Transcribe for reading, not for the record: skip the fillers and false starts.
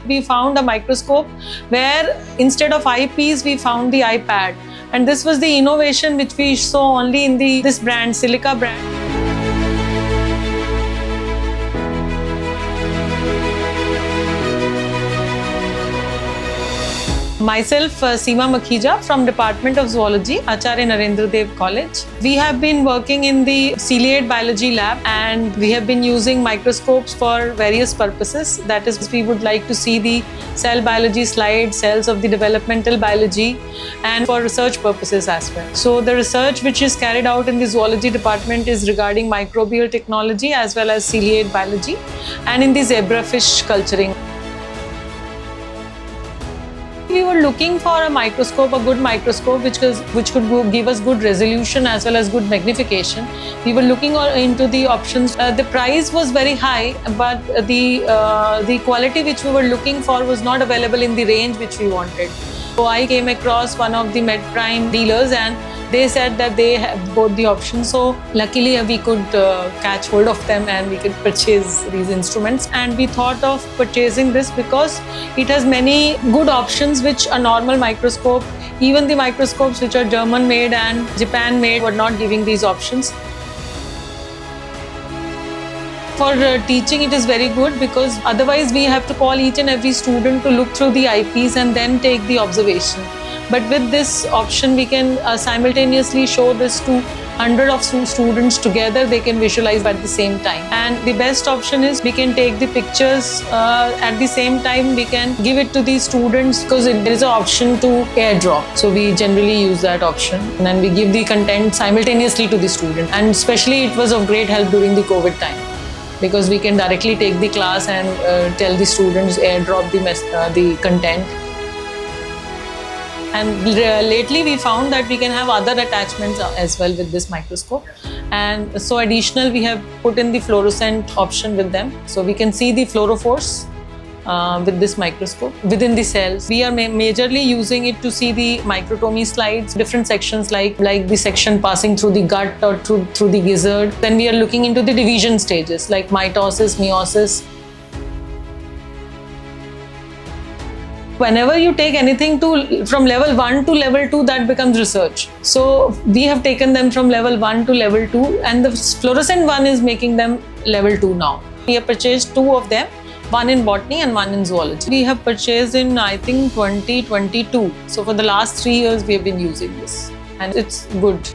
we found a microscope where instead of eyepiece, we found the iPad. And this was the innovation which we saw only in this brand, Silica brand. Myself, Seema Makhija from Department of Zoology, Acharya Narendra Dev College. We have been working in the ciliate biology lab and we have been using microscopes for various purposes. That is, we would like to see the cell biology slides, cells of the developmental biology, and for research purposes as well. So the research which is carried out in the zoology department is regarding microbial technology as well as ciliate biology and in the zebrafish culturing. We were looking for a microscope, a good microscope which could give us good resolution as well as good magnification. We were looking into the options. The price was very high, but the quality which we were looking for was not available in the range which we wanted. So I came across one of the MedPrime dealers and they said that they have both the options. So luckily we could catch hold of them and we could purchase these instruments. And we thought of purchasing this because it has many good options which a normal microscope, even the microscopes which are German made and Japan made, were not giving these options. For teaching, it is very good because otherwise we have to call each and every student to look through the eyepiece and then take the observation. But with this option, we can simultaneously show this to hundreds of students together. They can visualize at the same time. And the best option is we can take the pictures at the same time. We can give it to the students because there is an option to airdrop. So we generally use that option and then we give the content simultaneously to the student. And especially it was of great help during the COVID time, because we can directly take the class and tell the students airdrop the content. And lately we found that we can have other attachments as well with this microscope. And so additional, we have put in the fluorescent option with them. So we can see the fluorophores with this microscope within the cells. We are majorly using it to see the microtomy slides, different sections like the section passing through the gut or through the gizzard. Then we are looking into the division stages like mitosis, meiosis. Whenever you take anything from level 1 to level 2, that becomes research. So we have taken them from level 1 to level 2 and the fluorescent one is making them level 2 now. We have purchased 2 of them, one in botany and one in zoology. We have purchased in, I think, 2022. So for the last 3 years, we have been using this and it's good.